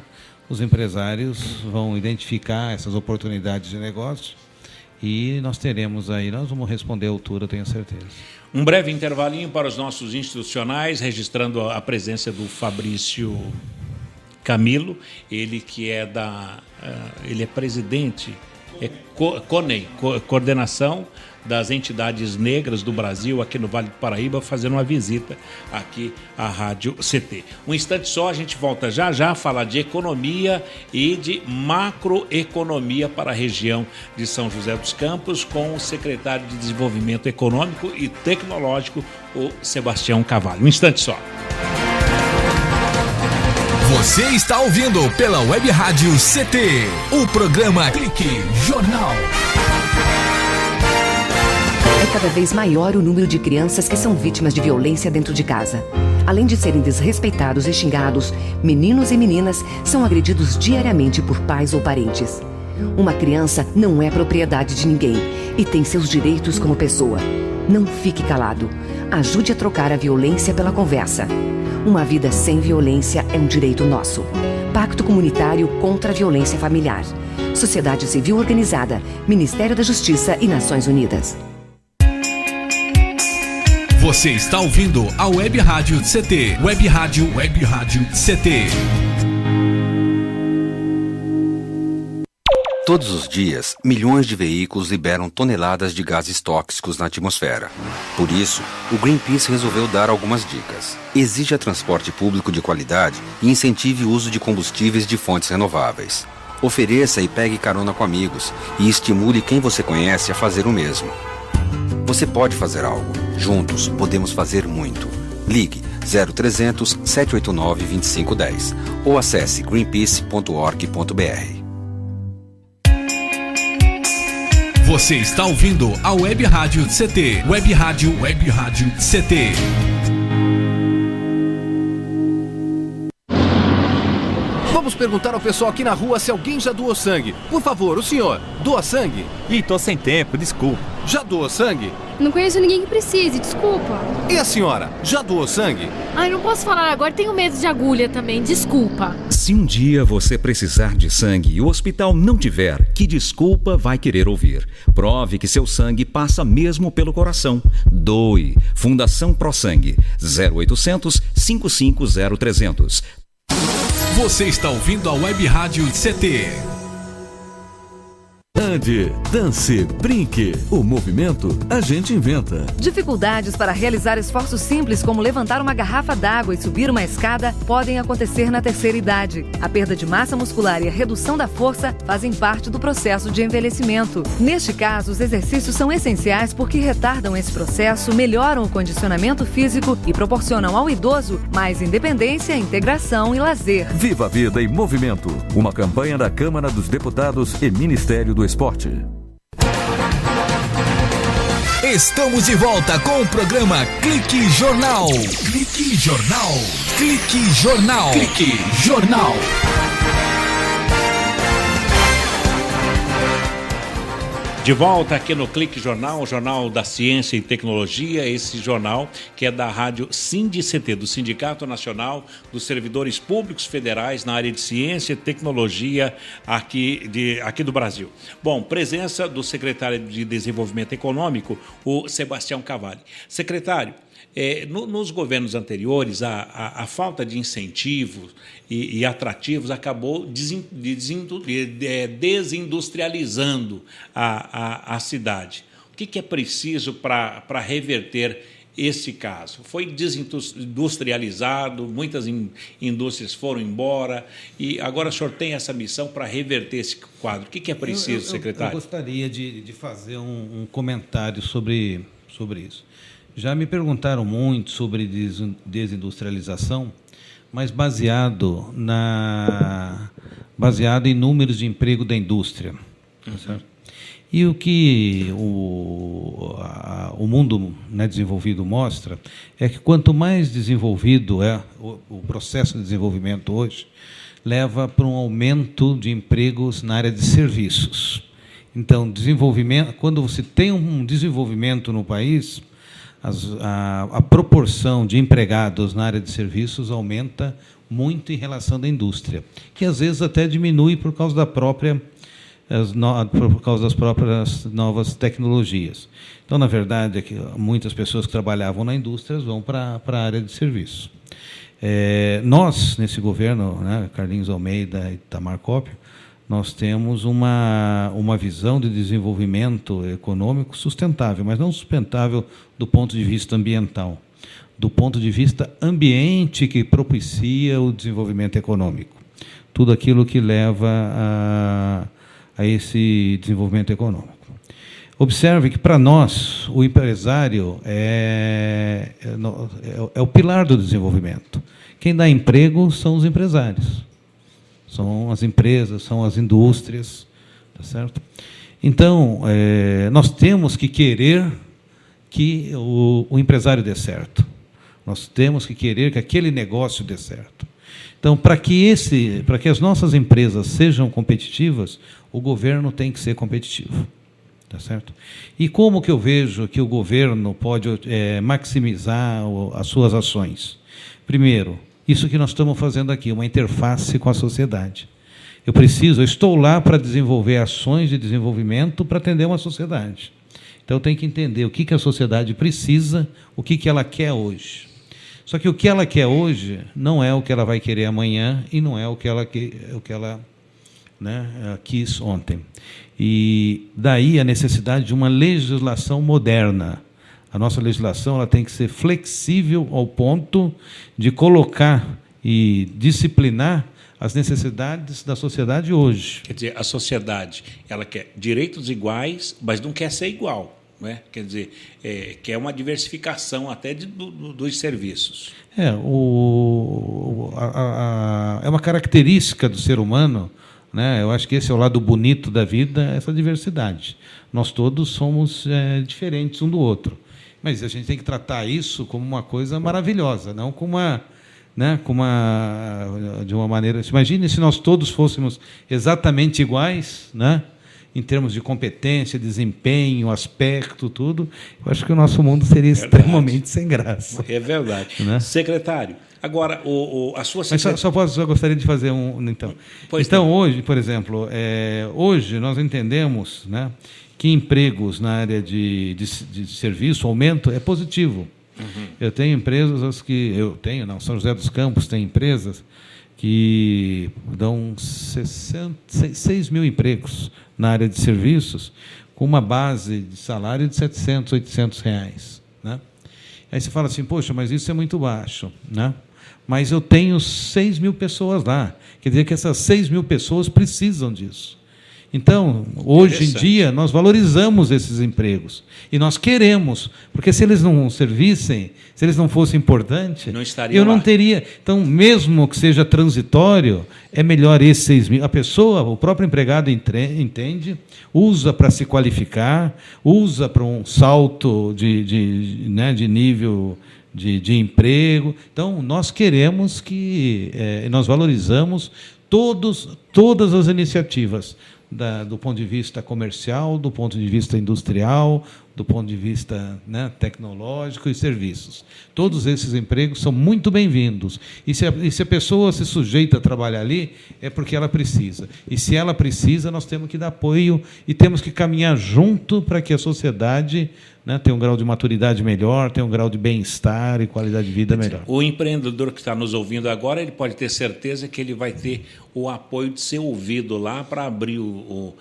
os empresários vão identificar essas oportunidades de negócio e nós vamos responder à altura, tenho certeza. Um breve intervalinho para os nossos institucionais, registrando a presença do Fabrício Camilo, ele que ele é presidente, CONEI, Coordenação das Entidades Negras do Brasil, aqui no Vale do Paraíba, fazendo uma visita aqui à Rádio CT. Um instante só, a gente volta já a falar de economia e de macroeconomia para a região de São José dos Campos, com o secretário de Desenvolvimento Econômico e Tecnológico, o Sebastião Carvalho. Um instante só. Você está ouvindo pela Web Rádio CT, o programa Clique Jornal. É cada vez maior o número de crianças que são vítimas de violência dentro de casa. Além de serem desrespeitados e xingados, meninos e meninas são agredidos diariamente por pais ou parentes. Uma criança não é propriedade de ninguém e tem seus direitos como pessoa. Não fique calado. Ajude a trocar a violência pela conversa. Uma vida sem violência é um direito nosso. Pacto Comunitário contra a Violência Familiar. Sociedade Civil Organizada, Ministério da Justiça e Nações Unidas. Você está ouvindo a Web Rádio CT. Web Rádio CT. Todos os dias, milhões de veículos liberam toneladas de gases tóxicos na atmosfera. Por isso, o Greenpeace resolveu dar algumas dicas. Exija transporte público de qualidade e incentive o uso de combustíveis de fontes renováveis. Ofereça e pegue carona com amigos e estimule quem você conhece a fazer o mesmo. Você pode fazer algo. Juntos, podemos fazer muito. Ligue 0300 789 2510 ou acesse greenpeace.org.br. Você está ouvindo a Web Rádio CT. Web Rádio CT. Vamos perguntar ao pessoal aqui na rua se alguém já doou sangue. Por favor, o senhor, doa sangue? Ih, tô sem tempo, desculpa. Já doou sangue? Não conheço ninguém que precise, desculpa. E a senhora, já doou sangue? Ai, não posso falar agora, tenho medo de agulha também, desculpa. Se um dia você precisar de sangue e o hospital não tiver, que desculpa vai querer ouvir? Prove que seu sangue passa mesmo pelo coração. Doe. Fundação ProSangue. 0800 550 300. Você está ouvindo a Web Rádio CT. Ande, dance, brinque. O movimento a gente inventa. Dificuldades para realizar esforços simples como levantar uma garrafa d'água e subir uma escada podem acontecer na terceira idade. A perda de massa muscular e a redução da força fazem parte do processo de envelhecimento. Neste caso, os exercícios são essenciais porque retardam esse processo, melhoram o condicionamento físico e proporcionam ao idoso mais independência, integração e lazer. Viva a vida em movimento. Uma campanha da Câmara dos Deputados e Ministério do Esporte. Estamos de volta com o programa Clique Jornal. Clique Jornal. Clique Jornal. Clique Jornal. De volta aqui no Clique Jornal, o Jornal da Ciência e Tecnologia, esse jornal que é da rádio SINDI-CT, do Sindicato Nacional dos Servidores Públicos Federais na área de Ciência e Tecnologia aqui do Brasil. Bom, presença do secretário de Desenvolvimento Econômico, o Sebastião Cavalli. Secretário, nos governos anteriores, a falta de incentivos e atrativos acabou desindustrializando a cidade. O que é preciso para reverter esse caso? Foi desindustrializado, muitas indústrias foram embora e agora o senhor tem essa missão para reverter esse quadro. O que é preciso, secretário? Eu gostaria de fazer um comentário sobre isso. Já me perguntaram muito sobre desindustrialização, mas baseado em números de emprego da indústria. Certo? E o que o mundo, né, desenvolvido mostra é que quanto mais desenvolvido é o processo de desenvolvimento hoje, leva para um aumento de empregos na área de serviços. Então, quando você tem um desenvolvimento no país, a proporção de empregados na área de serviços aumenta muito em relação à indústria, que às vezes até diminui por causa das próprias novas tecnologias. Então, na verdade, muitas pessoas que trabalhavam na indústria vão para a área de serviços. Nós, nesse governo, né, Carlinhos Almeida e Itamar Cópio, nós temos uma visão de desenvolvimento econômico sustentável, mas não sustentável do ponto de vista ambiental, do ponto de vista ambiente que propicia o desenvolvimento econômico. Tudo aquilo que leva a esse desenvolvimento econômico. Observe que, para nós, o empresário é o pilar do desenvolvimento. Quem dá emprego são os empresários. São as empresas, são as indústrias, tá certo? Então, nós temos que querer que o empresário dê certo. Nós temos que querer que aquele negócio dê certo. Então, para que as nossas empresas sejam competitivas, o governo tem que ser competitivo, tá certo? E como que eu vejo que o governo pode maximizar as suas ações? Primeiro, isso que nós estamos fazendo aqui, uma interface com a sociedade. Eu estou lá para desenvolver ações de desenvolvimento para atender uma sociedade. Então, eu tenho que entender o que a sociedade precisa, o que ela quer hoje. Só que o que ela quer hoje não é o que ela vai querer amanhã e não é o que ela quis ontem. E daí a necessidade de uma legislação moderna. A nossa legislação ela tem que ser flexível ao ponto de colocar e disciplinar as necessidades da sociedade hoje. Quer dizer, a sociedade ela quer direitos iguais, mas não quer ser igual, não é? Quer dizer, quer uma diversificação até dos serviços. É uma característica do ser humano, né? Eu acho que esse é o lado bonito da vida, essa diversidade. Nós todos somos diferentes um do outro. Mas a gente tem que tratar isso como uma coisa maravilhosa, não como de uma maneira... Imagine se nós todos fôssemos exatamente iguais, né? Em termos de competência, desempenho, aspecto, tudo. Eu acho que o nosso mundo seria extremamente sem graça. É verdade. Né? Secretário, agora, a sua... Só gostaria de fazer Então, hoje, por exemplo, hoje nós entendemos, né, que empregos na área de serviço, aumento, é positivo. Uhum. Eu tenho empresas São José dos Campos tem empresas que dão 6 mil empregos na área de serviços, com uma base de salário de R$700, R$800. Né? Aí você fala assim, poxa, mas isso é muito baixo. Né? Mas eu tenho 6 mil pessoas lá. Quer dizer que essas 6 mil pessoas precisam disso. Então, hoje em dia, nós valorizamos esses empregos. E nós queremos, porque se eles não servissem, se eles não fossem importantes, eu não teria. Então, mesmo que seja transitório, é melhor esses 6 mil. A pessoa, o próprio empregado entende, usa para se qualificar, usa para um salto de nível de emprego. Então, nós queremos que nós valorizamos todas as iniciativas, do ponto de vista comercial, do ponto de vista industrial, do ponto de vista, né, tecnológico e serviços. Todos esses empregos são muito bem-vindos. E se a pessoa se sujeita a trabalhar ali, é porque ela precisa. E se ela precisa, nós temos que dar apoio e temos que caminhar junto para que a sociedade, né, tenha um grau de maturidade melhor, tenha um grau de bem-estar e qualidade de vida melhor. O empreendedor que está nos ouvindo agora, ele pode ter certeza que ele vai ter o apoio de ser ouvido lá para abrir um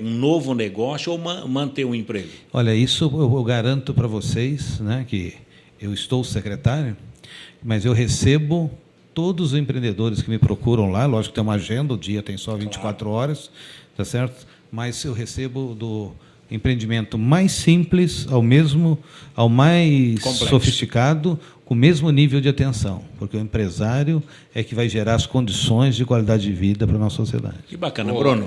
novo negócio ou manter um emprego. Olha, isso eu garanto para vocês, né, que eu estou secretário, mas eu recebo todos os empreendedores que me procuram lá. Lógico que tem uma agenda, o dia tem só 24 horas, tá certo? Mas eu recebo do empreendimento mais simples ao mais sofisticado, com o mesmo nível de atenção, porque o empresário é que vai gerar as condições de qualidade de vida para a nossa sociedade. Que bacana, Bruno.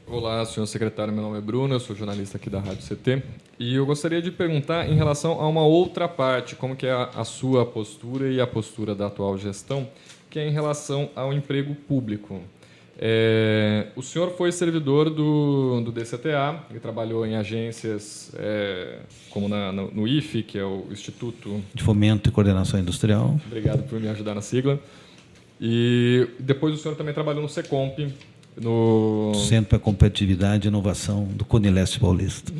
Olá, senhor secretário, meu nome é Bruno, eu sou jornalista aqui da Rádio CT, e eu gostaria de perguntar em relação a uma outra parte, como que é a sua postura e a postura da atual gestão, que é em relação ao emprego público. O senhor foi servidor do DCTA e trabalhou em agências como no IFE, que é o Instituto de Fomento e Coordenação Industrial. Obrigado por me ajudar na sigla. E depois o senhor também trabalhou no SECOMP, no Centro para Competitividade e Inovação do Conileste Paulista.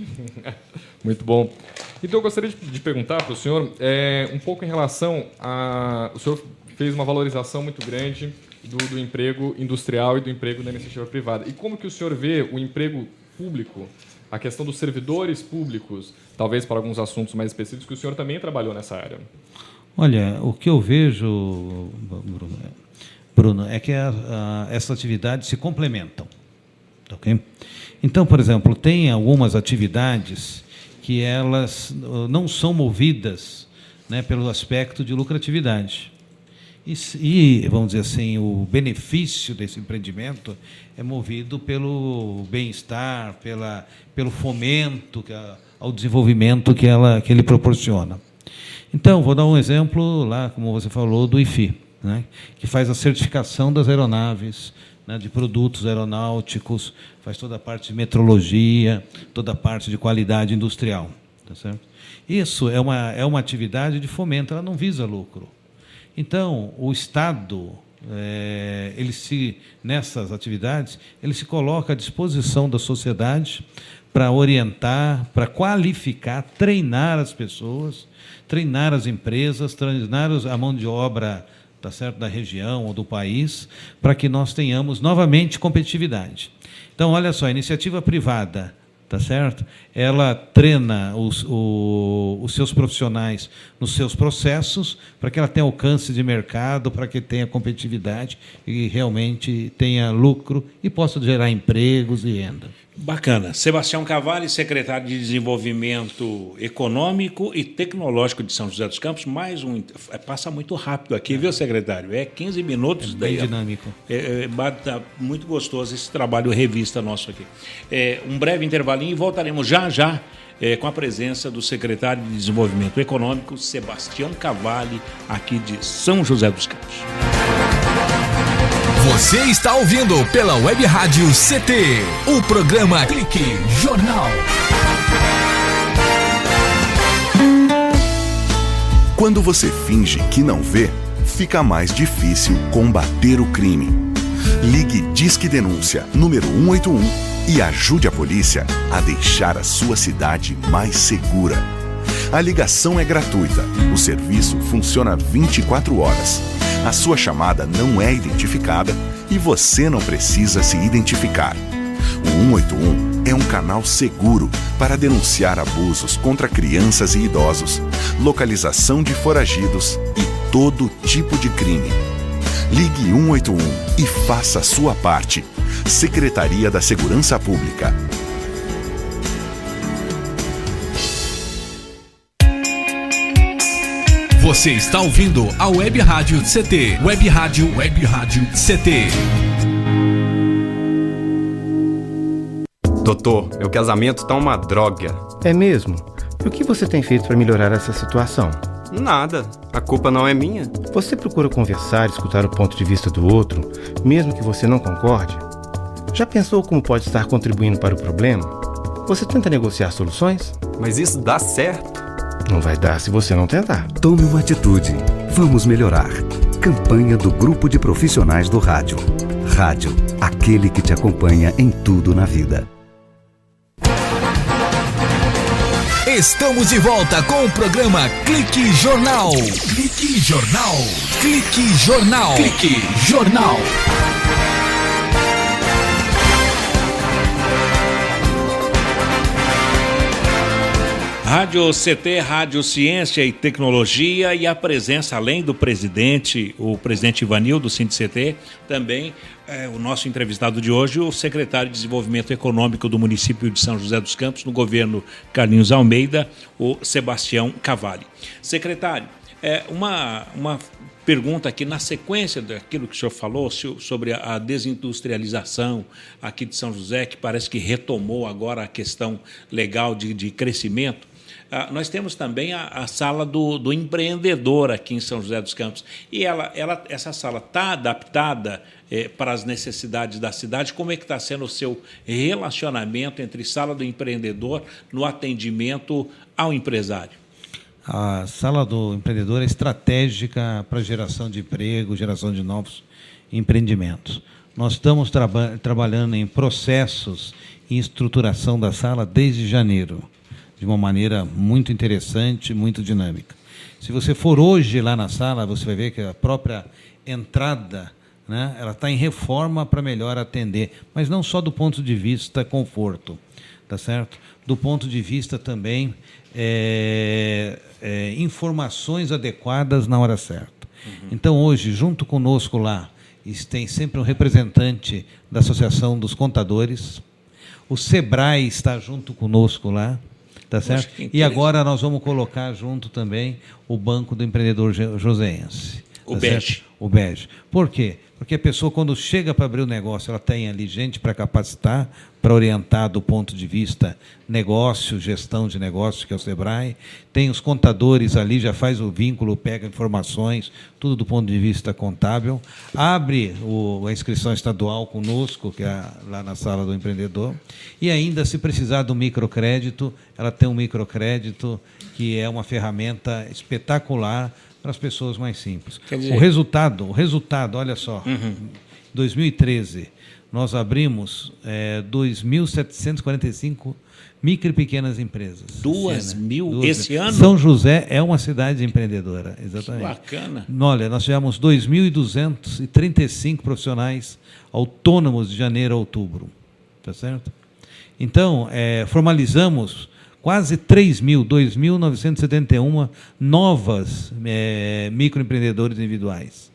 Muito bom. Então eu gostaria de perguntar para o senhor um pouco em relação a... O senhor fez uma valorização muito grande do emprego industrial e do emprego da iniciativa privada. E como que o senhor vê o emprego público, a questão dos servidores públicos, talvez para alguns assuntos mais específicos, que o senhor também trabalhou nessa área? Olha, o que eu vejo, Bruno, é que essas atividades se complementam. Okay? Então, por exemplo, tem algumas atividades que elas não são movidas, né, pelo aspecto de lucratividade. E, vamos dizer assim, o benefício desse empreendimento é movido pelo bem-estar, pelo fomento ao desenvolvimento que ele proporciona. Então, vou dar um exemplo lá, como você falou, do IFI, né, que faz a certificação das aeronaves, né, de produtos aeronáuticos, faz toda a parte de metrologia, toda a parte de qualidade industrial. Tá certo? Isso é uma atividade de fomento, ela não visa lucro. Então, o Estado, nessas atividades, ele se coloca à disposição da sociedade para orientar, para qualificar, treinar as pessoas, treinar as empresas, treinar a mão de obra, tá certo, da região ou do país, para que nós tenhamos novamente competitividade. Então, olha só, a iniciativa privada, tá certo? Ela treina os seus profissionais nos seus processos para que ela tenha alcance de mercado, para que tenha competitividade e realmente tenha lucro e possa gerar empregos e renda. Bacana. Sebastião Cavalli, secretário de Desenvolvimento Econômico e Tecnológico de São José dos Campos. Passa muito rápido aqui, viu, secretário? 15 minutos. Bem dinâmico. Tá muito gostoso esse trabalho revista nosso aqui. Um breve intervalinho e voltaremos já com a presença do secretário de Desenvolvimento Econômico, Sebastião Cavalli, aqui de São José dos Campos. Você está ouvindo pela Web Rádio CT, o programa Clique Jornal. Quando você finge que não vê, fica mais difícil combater o crime. Ligue Disque Denúncia número 181 e ajude a polícia a deixar a sua cidade mais segura. A ligação é gratuita, o serviço funciona 24 horas. A sua chamada não é identificada e você não precisa se identificar. O 181 é um canal seguro para denunciar abusos contra crianças e idosos, localização de foragidos e todo tipo de crime. Ligue 181 e faça a sua parte. Secretaria da Segurança Pública. Você está ouvindo a Web Rádio CT. Web Rádio CT. Doutor, meu casamento tá uma droga. É mesmo? E o que você tem feito para melhorar essa situação? Nada. A culpa não é minha. Você procura conversar e escutar o ponto de vista do outro, mesmo que você não concorde? Já pensou como pode estar contribuindo para o problema? Você tenta negociar soluções? Mas isso dá certo. Não vai dar se você não tentar. Tome uma atitude. Vamos melhorar. Campanha do Grupo de Profissionais do Rádio. Rádio, aquele que te acompanha em tudo na vida. Estamos de volta com o programa Clique Jornal. Clique Jornal. Clique Jornal. Clique Jornal. Rádio CT, Rádio Ciência e Tecnologia, e a presença, além do presidente, o presidente Ivanildo, do SINDI-CT, também o nosso entrevistado de hoje, o secretário de Desenvolvimento Econômico do município de São José dos Campos, no governo Carlinhos Almeida, o Sebastião Cavalli. Secretário, uma pergunta aqui, na sequência daquilo que o senhor falou sobre a desindustrialização aqui de São José, que parece que retomou agora a questão legal de crescimento. Nós temos também a sala do empreendedor aqui em São José dos Campos. E essa sala está adaptada para as necessidades da cidade? Como é que está sendo o seu relacionamento entre sala do empreendedor no atendimento ao empresário? A sala do empreendedor é estratégica para a geração de emprego, geração de novos empreendimentos. Nós estamos trabalhando em processos e estruturação da sala desde janeiro, de uma maneira muito interessante, muito dinâmica. Se você for hoje lá na sala, você vai ver que a própria entrada, né, ela está em reforma para melhor atender, mas não só do ponto de vista conforto, tá certo? Do ponto de vista também informações adequadas na hora certa. Então, hoje, junto conosco lá, tem sempre um representante da Associação dos Contadores, o SEBRAE está junto conosco lá, tá certo? E agora nós vamos colocar junto também o Banco do Empreendedor Joseense. O BEG. O BEG. Por quê? Porque a pessoa, quando chega para abrir o negócio, ela tem ali gente para capacitar, para orientar do ponto de vista negócio, gestão de negócio, que é o SEBRAE. Tem os contadores ali, já faz o vínculo, pega informações, tudo do ponto de vista contábil. Abre a inscrição estadual conosco, que é lá na sala do empreendedor. E ainda, se precisar do microcrédito, ela tem um microcrédito, que é uma ferramenta espetacular para as pessoas mais simples. Dizer... O resultado, olha só, 2013, nós abrimos 2.745 micro e pequenas empresas. 2.000 esse ano? São José é uma cidade empreendedora, exatamente. Que bacana. Olha, nós tivemos 2.235 profissionais autônomos de janeiro a outubro, tá certo? Então, formalizamos quase 2.971 novas microempreendedores individuais.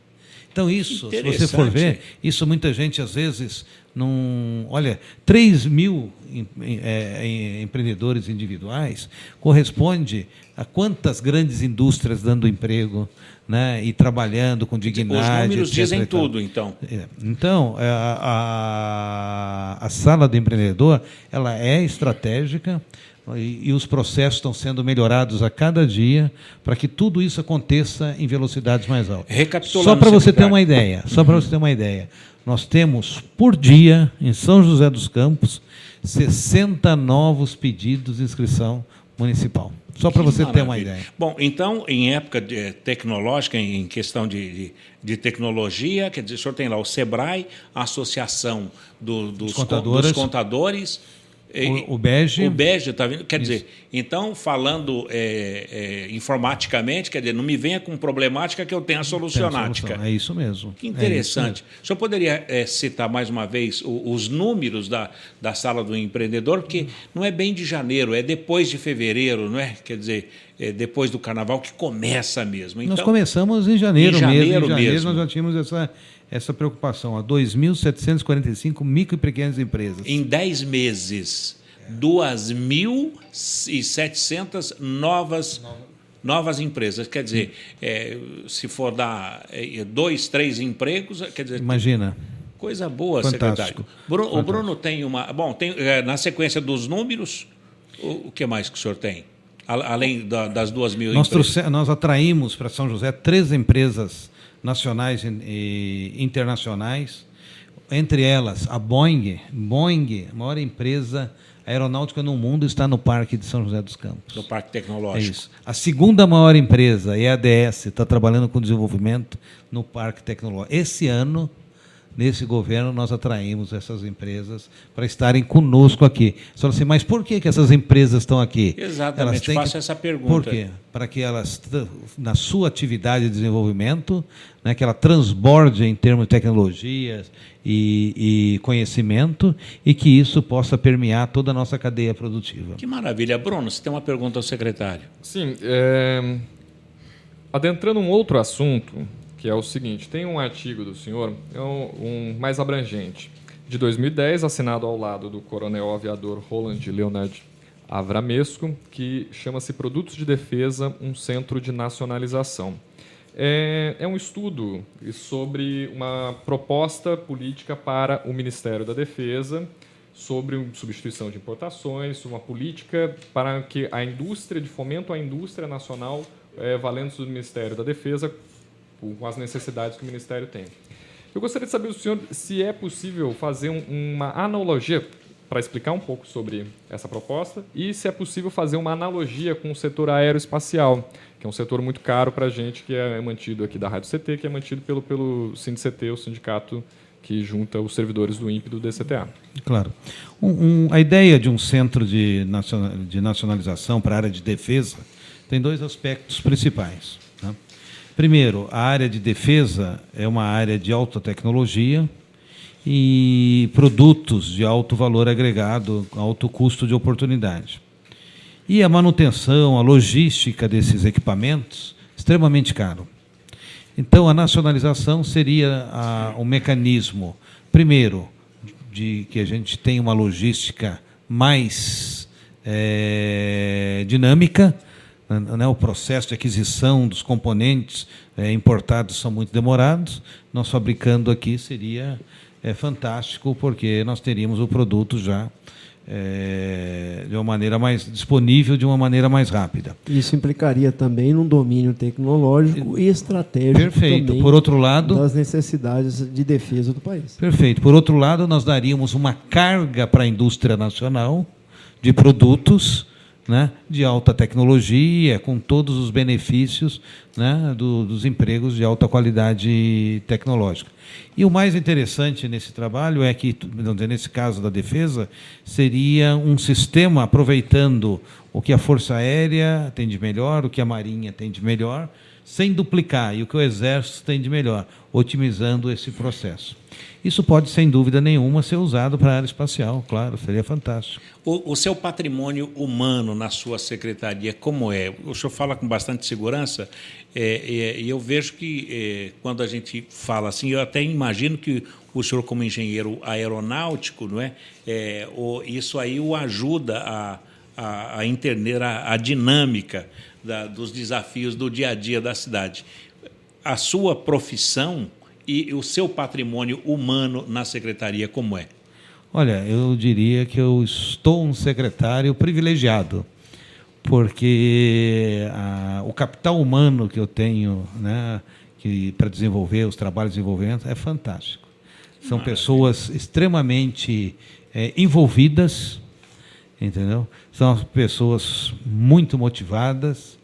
Então, isso, se você for ver, isso muita gente, às vezes, não... Olha, 3.000 empreendedores individuais corresponde a quantas grandes indústrias dando emprego, né, e trabalhando com dignidade. Os números dizem tudo, então. Então, a sala do empreendedor, ela é estratégica, e os processos estão sendo melhorados a cada dia para que tudo isso aconteça em velocidades mais altas. Recapitulando, só para você ter uma ideia, nós temos por dia em São José dos Campos 60 novos pedidos de inscrição municipal. Só para você ter uma ideia. Bom, então, em época tecnológica, em questão de tecnologia, quer dizer, o senhor tem lá o SEBRAE, a Associação dos Contadores, O bege. O bege está vindo. Quer dizer, então, falando informaticamente, quer dizer, não me venha com problemática que eu tenha a solucionática. É isso mesmo. Que interessante. O senhor poderia citar mais uma vez os números da Sala do Empreendedor, porque não é bem de janeiro, é depois de fevereiro, não é? Quer dizer, depois do carnaval que começa mesmo. Então, nós começamos em janeiro mesmo. Em janeiro mesmo. Nós já tínhamos essa preocupação. 2.745 micro e pequenas empresas. Em 10 meses, 2.700 novas empresas. Quer dizer, se for dar 2, 3 empregos, quer dizer... Imagina. Coisa boa, fantástico. Secretário. O Bruno tem uma... Bom, tem, na sequência dos números, o que mais que o senhor tem? Além das 2.000 empresas. Nós atraímos para São José 3 empresas nacionais e internacionais, entre elas a Boeing, a maior empresa aeronáutica no mundo, está no Parque de São José dos Campos. No Parque Tecnológico. É isso. A segunda maior empresa, a EADS, está trabalhando com desenvolvimento no Parque Tecnológico. Esse ano, nesse governo, nós atraímos essas empresas para estarem conosco aqui. Você fala assim, mas por que essas empresas estão aqui? Exatamente, faço essa pergunta. Por quê? Para que elas, na sua atividade de desenvolvimento, né, que ela transborde em termos de tecnologias e conhecimento, e que isso possa permear toda a nossa cadeia produtiva. Que maravilha. Bruno, você tem uma pergunta ao secretário? Sim. Adentrando um outro assunto, que é o seguinte, tem um artigo do senhor, um mais abrangente, de 2010, assinado ao lado do coronel aviador Roland Leonard Avramesco, que chama-se Produtos de Defesa, um Centro de Nacionalização. É um estudo sobre uma proposta política para o Ministério da Defesa, sobre substituição de importações, uma política para que a indústria, de fomento à indústria nacional, valendo-se do Ministério da Defesa, com as necessidades que o Ministério tem. Eu gostaria de saber do senhor se é possível fazer uma analogia, para explicar um pouco sobre essa proposta, e se é possível fazer uma analogia com o setor aeroespacial, que é um setor muito caro para a gente, que é mantido aqui da Rádio CT, que é mantido pelo SINDCT, o sindicato que junta os servidores do INPE e do DCTA. Claro. A ideia de um centro de nacionalização para a área de defesa tem 2 aspectos principais. Né? Primeiro, a área de defesa é uma área de alta tecnologia e produtos de alto valor agregado, alto custo de oportunidade. E a manutenção, a logística desses equipamentos, extremamente caro. Então, a nacionalização seria um mecanismo, primeiro, de que a gente tenha uma logística mais dinâmica, né, o processo de aquisição dos componentes importados são muito demorados. Nós fabricando aqui seria fantástico, porque nós teríamos o produto já de uma maneira mais disponível, de uma maneira mais rápida. Isso implicaria também num domínio tecnológico e estratégico. Perfeito. Também, por outro lado, das necessidades de defesa do país. Perfeito. Por outro lado, nós daríamos uma carga para a indústria nacional de produtos, né, de alta tecnologia, com todos os benefícios, né, dos empregos de alta qualidade tecnológica. E o mais interessante nesse trabalho é que, nesse caso da defesa, seria um sistema aproveitando o que a Força Aérea tem de melhor, o que a Marinha tem de melhor, sem duplicar, e o que o Exército tem de melhor, otimizando esse processo. Isso pode, sem dúvida nenhuma, ser usado para a área espacial, claro, seria fantástico. O seu patrimônio humano na sua secretaria, como é? O senhor fala com bastante segurança, e eu vejo que, quando a gente fala assim, eu até imagino que o senhor, como engenheiro aeronáutico, não é? Isso aí o ajuda a entender a dinâmica dos desafios do dia a dia da cidade. A sua profissão e o seu patrimônio humano na secretaria, como é? Olha, eu diria que eu estou um secretário privilegiado, porque o capital humano que eu tenho, né, para desenvolver os trabalhos de desenvolvimento é fantástico. São pessoas extremamente envolvidas, entendeu? São pessoas muito motivadas,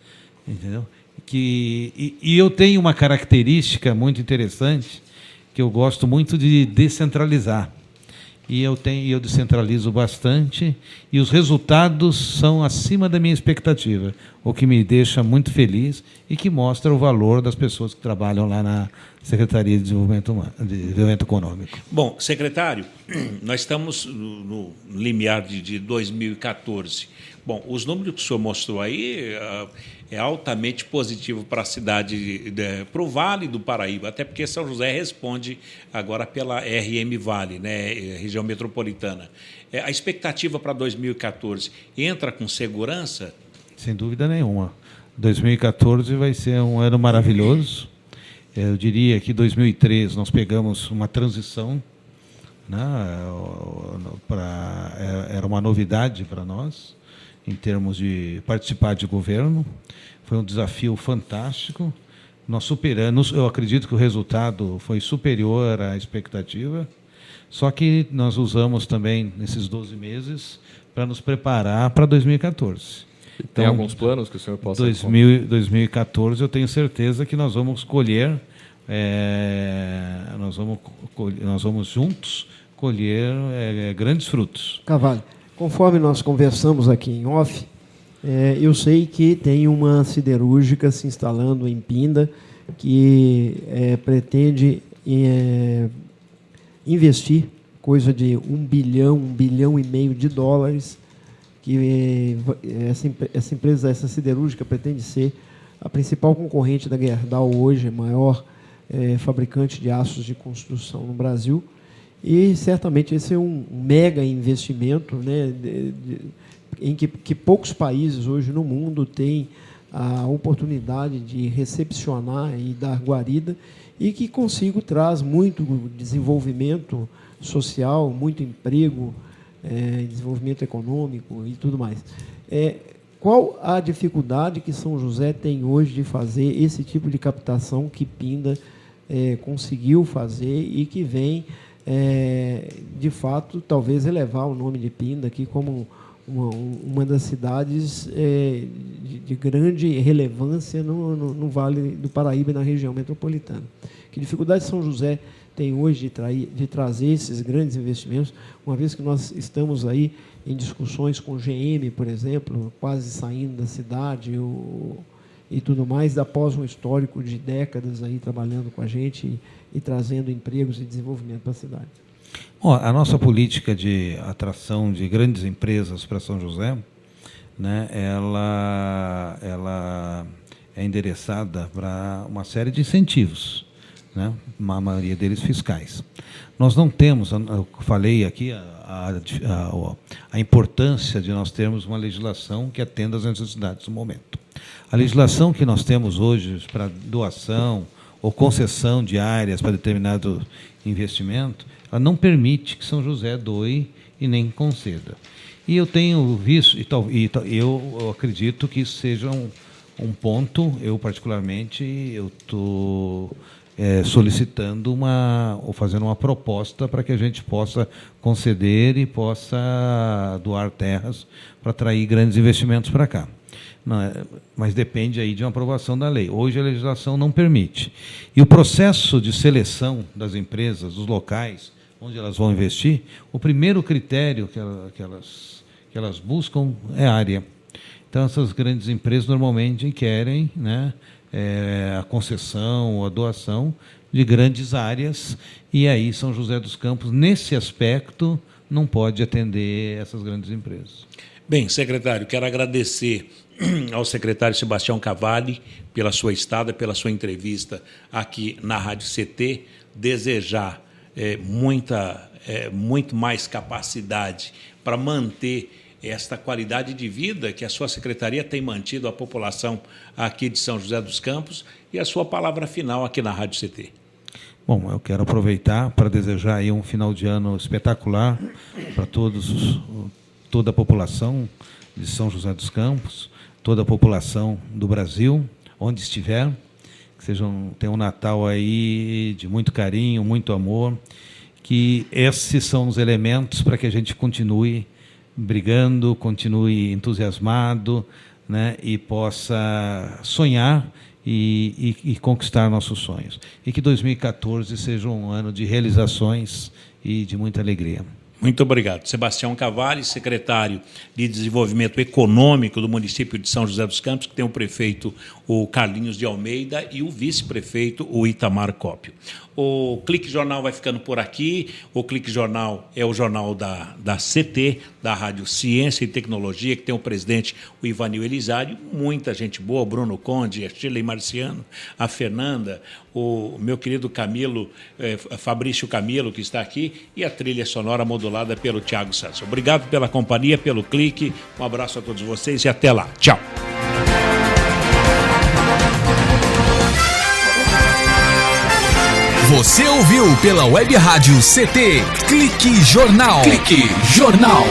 entendeu? E eu tenho uma característica muito interessante, que eu gosto muito de descentralizar. e eu descentralizo bastante, e os resultados são acima da minha expectativa, o que me deixa muito feliz e que mostra o valor das pessoas que trabalham lá na Secretaria de Desenvolvimento Econômico. Bom, secretário, nós estamos no limiar de 2014. Bom, os números que o senhor mostrou aí é altamente positivo para a cidade, para o Vale do Paraíba, até porque São José responde agora pela RM Vale, né, região metropolitana. A expectativa para 2014 entra com segurança? Sem dúvida nenhuma. 2014 vai ser um ano maravilhoso. Eu diria que em 2013 nós pegamos uma transição, né, era uma novidade para nós, em termos de participar de governo. Foi um desafio fantástico. Nós superamos, eu acredito que o resultado foi superior à expectativa, só que nós usamos também, nesses 12 meses, para nos preparar para 2014. Tem alguns planos que o senhor possa... 2014, eu tenho certeza que nós vamos colher, nós vamos juntos colher grandes frutos. Cavalli, conforme nós conversamos aqui em off, eu sei que tem uma siderúrgica se instalando em Pinda que pretende investir coisa de 1 bilhão e meio de dólares, que essa empresa, essa siderúrgica, pretende ser a principal concorrente da Gerdau hoje, a maior fabricante de aços de construção no Brasil. E certamente esse é um mega investimento, né, em que poucos países hoje no mundo têm a oportunidade de recepcionar e dar guarida, e que consigo traz muito desenvolvimento social, muito emprego, desenvolvimento econômico e tudo mais. Qual a dificuldade que São José tem hoje de fazer esse tipo de captação que Pinda conseguiu fazer e que vem, de fato, talvez elevar o nome de Pinda aqui como uma das cidades de grande relevância no Vale do Paraíba e na região metropolitana? Que dificuldade São José tem hoje de trazer esses grandes investimentos, uma vez que nós estamos aí em discussões com GM, por exemplo, quase saindo da cidade e tudo mais, após um histórico de décadas aí trabalhando com a gente e trazendo empregos e desenvolvimento para a cidade? Bom, a nossa política de atração de grandes empresas para São José, né, ela é endereçada para uma série de incentivos, né, a maioria deles fiscais. Nós não temos, eu falei aqui, a importância de nós termos uma legislação que atenda às necessidades do momento. A legislação que nós temos hoje para doação ou concessão de áreas para determinado investimento, ela não permite que São José doe e nem conceda. E eu tenho visto, eu acredito que isso seja um ponto, eu particularmente, eu estou solicitando ou fazendo uma proposta para que a gente possa conceder e possa doar terras para atrair grandes investimentos para cá. Mas depende aí de uma aprovação da lei. Hoje a legislação não permite. E o processo de seleção das empresas, dos locais onde elas vão investir, o primeiro critério que elas buscam é área. Então, essas grandes empresas normalmente querem, né, a concessão ou a doação de grandes áreas, e aí São José dos Campos, nesse aspecto, não pode atender essas grandes empresas. Bem, secretário, quero agradecer ao secretário Sebastião Cavalli pela sua estada, pela sua entrevista aqui na Rádio CT, desejar muito mais capacidade para manter esta qualidade de vida que a sua secretaria tem mantido à população aqui de São José dos Campos, e a sua palavra final aqui na Rádio CT. Bom, eu quero aproveitar para desejar aí um final de ano espetacular para toda a população de São José dos Campos, toda a população do Brasil, onde estiver, que tenham um Natal aí de muito carinho, muito amor, que esses são os elementos para que a gente continue brigando, continue entusiasmado, né, e possa sonhar e conquistar nossos sonhos. E que 2014 seja um ano de realizações e de muita alegria. Muito obrigado. Sebastião Cavalli, secretário de Desenvolvimento Econômico do município de São José dos Campos, que tem o prefeito, o Carlinhos de Almeida, e o vice-prefeito, o Itamar Cópio. O Clique Jornal vai ficando por aqui. O Clique Jornal é o jornal da CT, da Rádio Ciência e Tecnologia, que tem o presidente, o Ivanil Elisário, muita gente boa, Bruno Conde, a Shirley Marciano, a Fernanda, o meu querido Camilo, Fabrício Camilo, que está aqui, e a trilha sonora modulada pelo Thiago Santos. Obrigado pela companhia, pelo clique. Um abraço a todos vocês e até lá. Tchau. Você ouviu pela Web Rádio CT Clique Jornal. Clique Jornal.